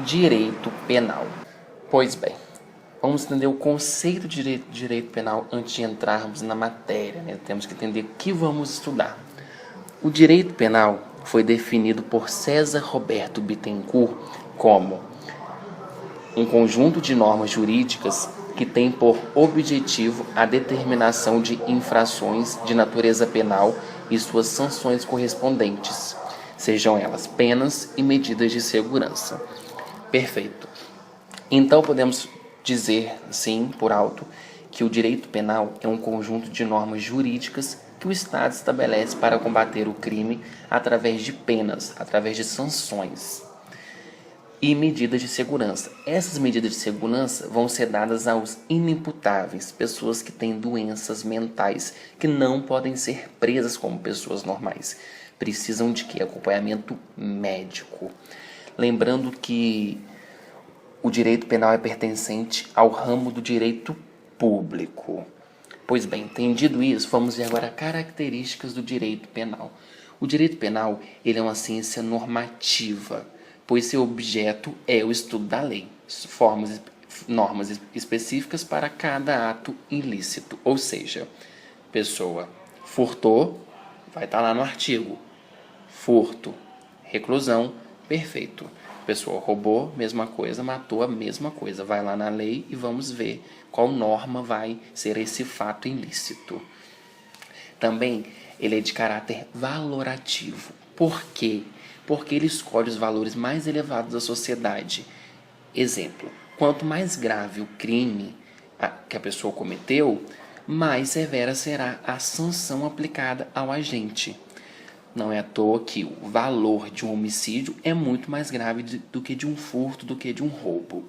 direito penal. Pois bem, vamos entender o conceito de direito penal antes de entrarmos na matéria, né? Temos que entender o que vamos estudar. O direito penal foi definido por César Roberto Bittencourt como um conjunto de normas jurídicas que tem por objetivo a determinação de infrações de natureza penal e suas sanções correspondentes, sejam elas penas e medidas de segurança. Perfeito. Então podemos dizer, sim, por alto, que o direito penal é um conjunto de normas jurídicas que o Estado estabelece para combater o crime através de penas, através de sanções e medidas de segurança. Essas medidas de segurança vão ser dadas aos inimputáveis, pessoas que têm doenças mentais, que não podem ser presas como pessoas normais. Precisam de quê? Acompanhamento médico. Lembrando que o direito penal é pertencente ao ramo do direito público. Pois bem, entendido isso, vamos ver agora características do direito penal. O direito penal ele é uma ciência normativa, pois seu objeto é o estudo da lei, normas específicas para cada ato ilícito. Ou seja, pessoa furtou, vai estar lá no artigo. Furto, reclusão, perfeito. Pessoa roubou, mesma coisa, matou a mesma coisa. Vai lá na lei e vamos ver qual norma vai ser esse fato ilícito. Também ele é de caráter valorativo. Por quê? Porque ele escolhe os valores mais elevados da sociedade. Exemplo, quanto mais grave o crime que a pessoa cometeu, mais severa será a sanção aplicada ao agente. Não é à toa que o valor de um homicídio é muito mais grave do que de um furto, do que de um roubo.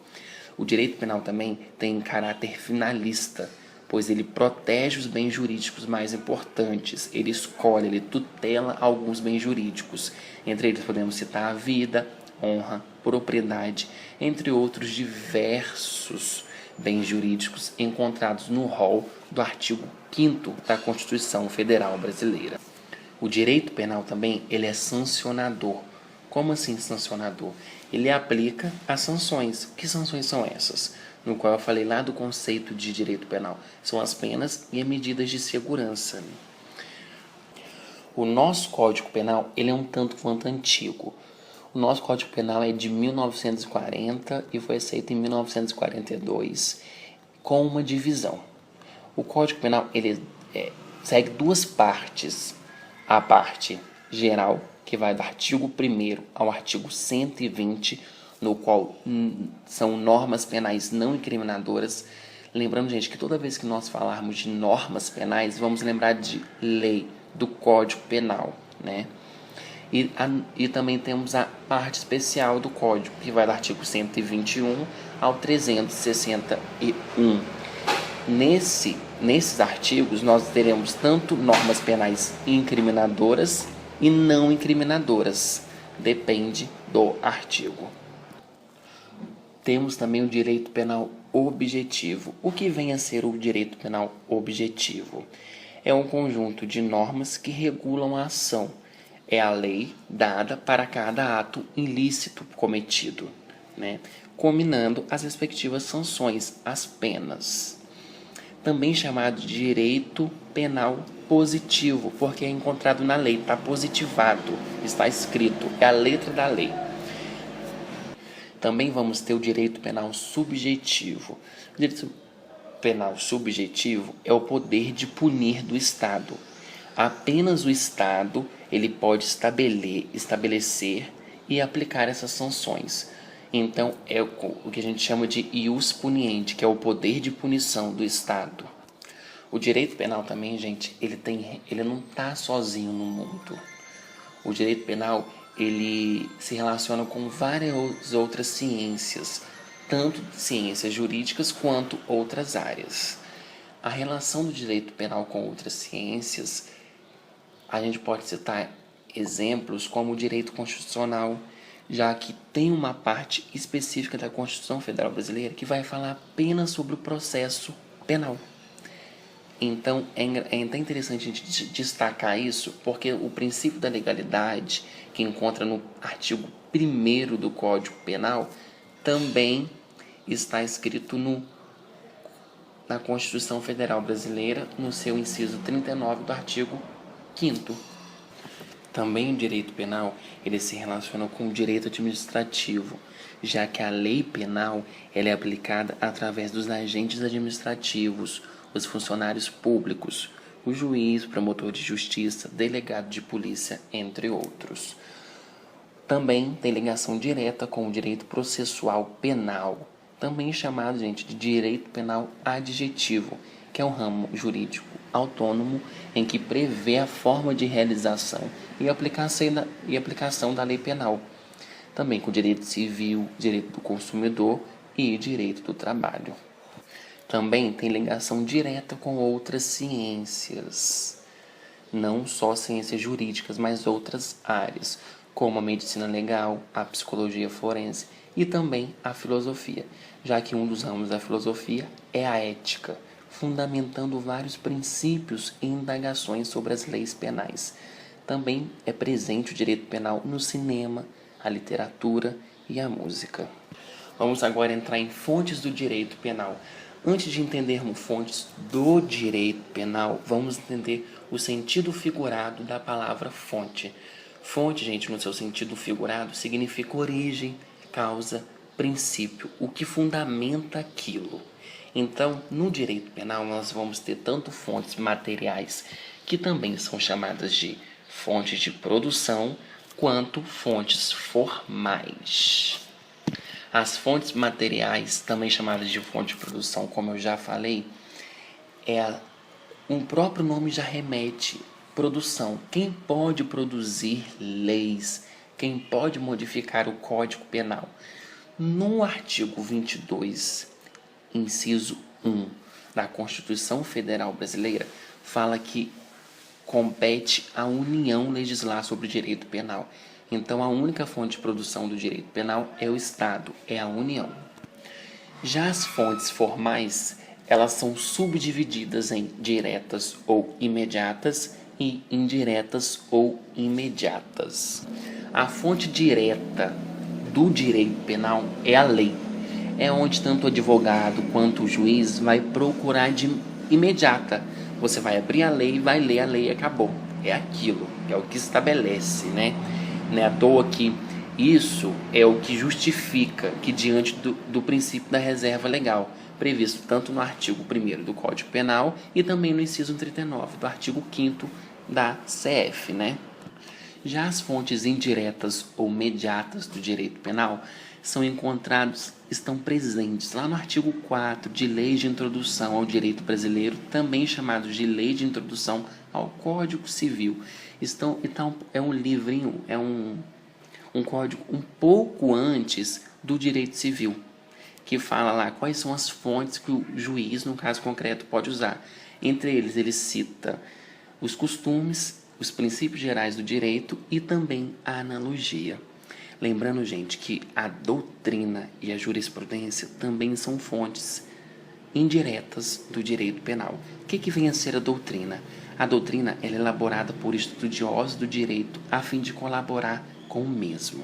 O direito penal também tem caráter finalista, pois ele protege os bens jurídicos mais importantes, ele escolhe, ele tutela alguns bens jurídicos. Entre eles podemos citar a vida, honra, propriedade, entre outros diversos bens jurídicos encontrados no rol do artigo 5º da Constituição Federal Brasileira. O direito penal também ele é sancionador. Como assim sancionador? Ele aplica as sanções. Que sanções são essas? No qual eu falei lá do conceito de direito penal. São as penas e as medidas de segurança. O nosso Código Penal ele é um tanto quanto antigo. O nosso Código Penal é de 1940 e foi aceito em 1942 com uma divisão. O Código Penal ele segue duas partes. A parte geral, que vai do artigo 1º ao artigo 120, no qual são normas penais não incriminadoras. Lembrando, gente, que toda vez que nós falarmos de normas penais, vamos lembrar de lei, do Código Penal, né? E também temos a parte especial do Código, que vai do artigo 121 ao 361. Nesses artigos, nós teremos tanto normas penais incriminadoras e não incriminadoras. Depende do artigo. Temos também o direito penal objetivo. O que vem a ser o direito penal objetivo? É um conjunto de normas que regulam a ação. É a lei dada para cada ato ilícito cometido, né? Combinando as respectivas sanções, as penas. Também chamado de direito penal positivo, porque é encontrado na lei, está positivado, está escrito, é a letra da lei. Também vamos ter o direito penal subjetivo. O direito penal subjetivo é o poder de punir do Estado. Apenas o Estado ele pode estabelecer e aplicar essas sanções. Então, é o que a gente chama de ius puniendi, que é o poder de punição do Estado. O direito penal também, gente, ele não está sozinho no mundo. O direito penal, ele se relaciona com várias outras ciências, tanto ciências jurídicas quanto outras áreas. A relação do direito penal com outras ciências, a gente pode citar exemplos como o direito constitucional, já que tem uma parte específica da Constituição Federal Brasileira que vai falar apenas sobre o processo penal. Então, é até interessante a gente destacar isso, porque o princípio da legalidade, que encontra no artigo 1º do Código Penal, também está escrito na Constituição Federal Brasileira, no seu inciso 39 do artigo 5º. Também o direito penal, ele se relaciona com o direito administrativo, já que a lei penal ela é aplicada através dos agentes administrativos, os funcionários públicos, o juiz, promotor de justiça, delegado de polícia, entre outros. Também tem ligação direta com o direito processual penal, também chamado, gente, de direito penal adjetivo, que é um ramo jurídico autônomo em que prevê a forma de realização e aplicação da lei penal, também com direito civil, direito do consumidor e direito do trabalho. Também tem ligação direta com outras ciências, não só ciências jurídicas, mas outras áreas, como a medicina legal, a psicologia forense e também a filosofia, já que um dos ramos da filosofia é a ética, fundamentando vários princípios e indagações sobre as leis penais. Também é presente o direito penal no cinema, a literatura e a música. Vamos agora entrar em fontes do direito penal. Antes de entendermos fontes do direito penal, vamos entender o sentido figurado da palavra fonte. Fonte, gente, no seu sentido figurado, significa origem, causa, princípio, o que fundamenta aquilo. Então, no direito penal, nós vamos ter tanto fontes materiais, que também são chamadas de fontes de produção, quanto fontes formais. As fontes materiais, também chamadas de fonte de produção, como eu já falei, um próprio nome já remete produção. Quem pode produzir leis, quem pode modificar o Código Penal? No artigo 22, inciso 1 da Constituição Federal Brasileira, fala que compete à União legislar sobre o direito penal. Então, a única fonte de produção do direito penal é o Estado, é a União. Já as fontes formais, elas são subdivididas em diretas ou imediatas e indiretas ou imediatas. A fonte direta do direito penal é a lei. É onde tanto o advogado quanto o juiz vai procurar de imediata. Você vai abrir a lei, vai ler a lei e acabou. É aquilo, é o que estabelece, né? Não é à toa que isso é o que justifica que, diante do princípio da reserva legal, previsto tanto no artigo 1º do Código Penal e também no inciso 39 do artigo 5º da CF, né? Já as fontes indiretas ou mediatas do direito penal estão presentes lá no artigo 4 de Lei de Introdução ao Direito Brasileiro, também chamado de Lei de Introdução ao Código Civil. Então, é um livrinho, é um código um pouco antes do direito civil, que fala lá quais são as fontes que o juiz, no caso concreto, pode usar. Entre eles, ele cita os costumes, os princípios gerais do direito e também a analogia. Lembrando, gente, que a doutrina e a jurisprudência também são fontes indiretas do direito penal. O que vem a ser a doutrina? A doutrina é elaborada por estudiosos do direito a fim de colaborar com o mesmo.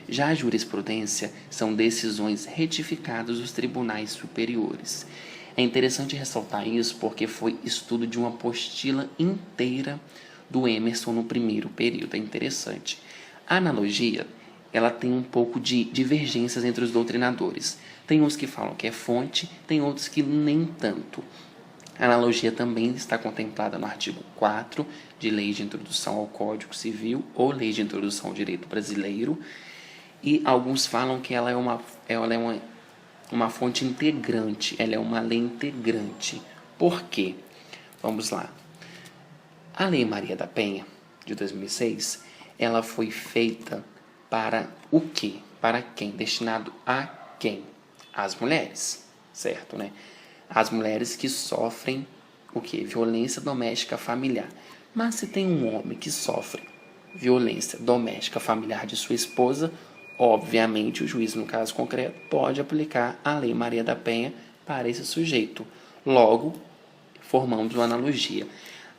Já a jurisprudência são decisões retificadas dos tribunais superiores. É interessante ressaltar isso porque foi estudo de uma apostila inteira do Emerson no primeiro período. É interessante. A analogia, ela tem um pouco de divergências entre os doutrinadores. Tem uns que falam que é fonte, tem outros que nem tanto. A analogia também está contemplada no artigo 4 de Lei de Introdução ao Código Civil ou Lei de Introdução ao Direito Brasileiro. E alguns falam que ela é uma fonte integrante, ela é uma lei integrante. Por quê? Vamos lá. A Lei Maria da Penha, de 2006, ela foi feita para o quê? Para quem? Destinado a quem? As mulheres, certo, né? As mulheres que sofrem o quê? Violência doméstica familiar. Mas se tem um homem que sofre violência doméstica familiar de sua esposa, obviamente o juiz, no caso concreto, pode aplicar a Lei Maria da Penha para esse sujeito. Logo, formamos uma analogia.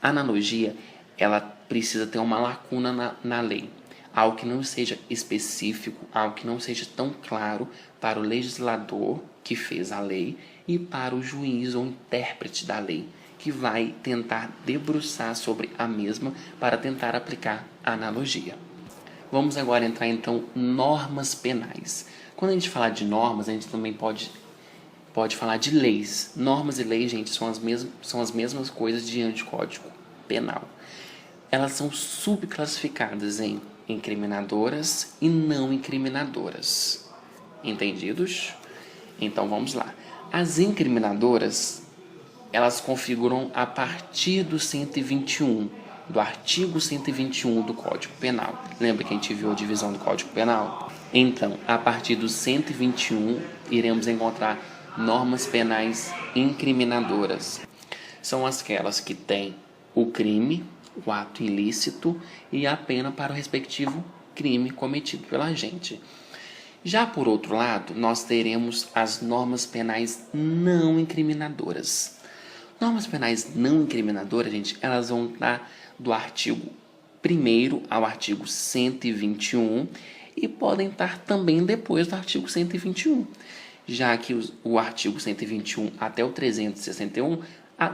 A analogia, ela precisa ter uma lacuna na lei. algo que não seja específico, algo que não seja tão claro para o legislador que fez a lei e para o juiz ou intérprete da lei, que vai tentar debruçar sobre a mesma para tentar aplicar a analogia. Vamos agora entrar então normas penais. Quando a gente falar de normas, a gente também pode falar de leis. Normas e leis, gente, são as mesmas coisas diante do Código Penal. Elas são subclassificadas em incriminadoras e não incriminadoras. Entendidos? Então vamos lá. As incriminadoras, elas configuram a partir do 121, do artigo 121 do Código Penal. Lembra que a gente viu a divisão do Código Penal? Então, a partir do 121, iremos encontrar normas penais incriminadoras. São aquelas que têm o crime, o ato ilícito e a pena para o respectivo crime cometido pela agente. Já por outro lado, nós teremos as normas penais não incriminadoras. Normas penais não incriminadoras, gente, elas vão estar do artigo 1º ao artigo 121 e podem estar também depois do artigo 121, já que o artigo 121 até o 361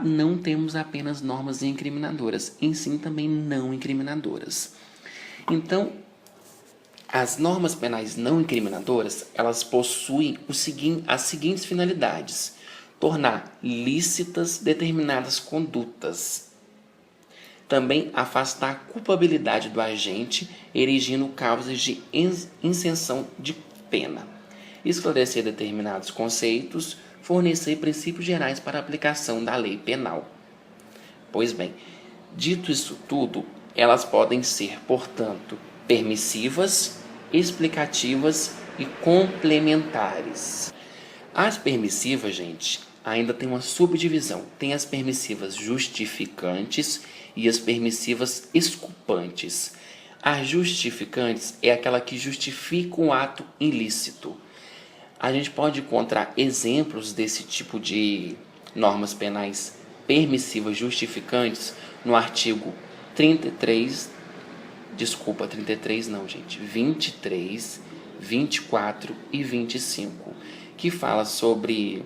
não temos apenas normas incriminadoras, em sim também não incriminadoras. Então, as normas penais não incriminadoras, elas possuem as seguintes finalidades: tornar lícitas determinadas condutas, também afastar a culpabilidade do agente, erigindo causas de isenção de pena, esclarecer determinados conceitos, fornecer princípios gerais para a aplicação da lei penal. Pois bem, dito isso tudo, elas podem ser, portanto, permissivas, explicativas e complementares. As permissivas, gente, ainda tem uma subdivisão. Tem as permissivas justificantes e as permissivas exculpantes. As justificantes é aquela que justifica um ato ilícito. A gente pode encontrar exemplos desse tipo de normas penais permissivas justificantes no artigo 23, 23, 24 e 25, que fala sobre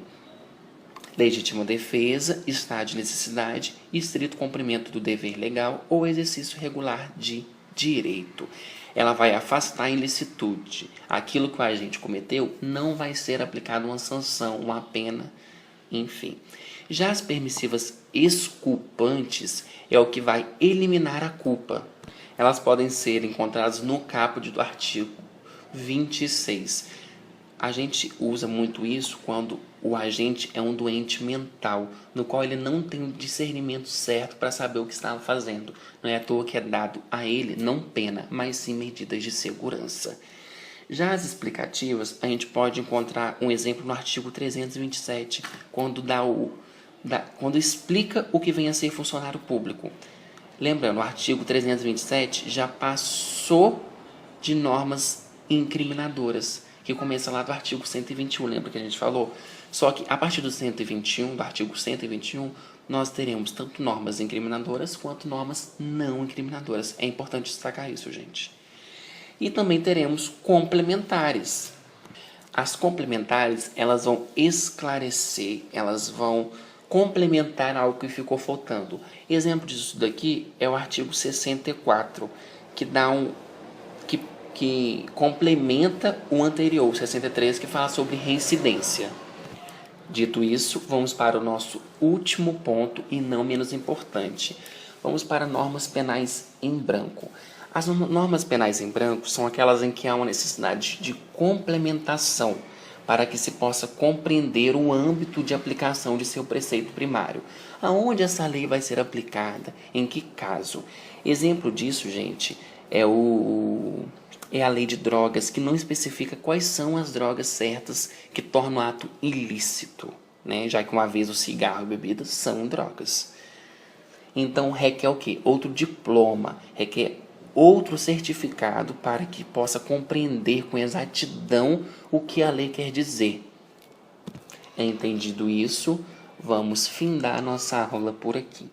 legítima defesa, estado de necessidade e estrito cumprimento do dever legal ou exercício regular de direito. Ela vai afastar a ilicitude. Aquilo que o agente cometeu não vai ser aplicada uma sanção, uma pena, enfim. Já as permissivas exculpantes é o que vai eliminar a culpa. Elas podem ser encontradas no caput do artigo 26. A gente usa muito isso quando o agente é um doente mental, no qual ele não tem o discernimento certo para saber o que está fazendo. Não é à toa que é dado a ele não pena, mas sim medidas de segurança. Já as explicativas, a gente pode encontrar um exemplo no artigo 327, quando explica o que vem a ser funcionário público. Lembrando, o artigo 327 já passou de normas incriminadoras, que começa lá do artigo 121, lembra que a gente falou? Só que a partir do 121, do artigo 121, nós teremos tanto normas incriminadoras quanto normas não incriminadoras. É importante destacar isso, gente. E também teremos complementares. As complementares, elas vão esclarecer, elas vão complementar algo que ficou faltando. Exemplo disso daqui é o artigo 64, que dá que complementa o anterior, 63, que fala sobre reincidência. Dito isso, vamos para o nosso último ponto e não menos importante. Vamos para normas penais em branco. As normas penais em branco são aquelas em que há uma necessidade de complementação para que se possa compreender o âmbito de aplicação de seu preceito primário. Aonde essa lei vai ser aplicada? Em que caso? Exemplo disso, gente, é a lei de drogas, que não especifica quais são as drogas certas que tornam o ato ilícito, né? Já que uma vez o cigarro e a bebida são drogas. Então requer o quê? Outro diploma, requer outro certificado para que possa compreender com exatidão o que a lei quer dizer. Entendido isso, vamos findar nossa aula por aqui.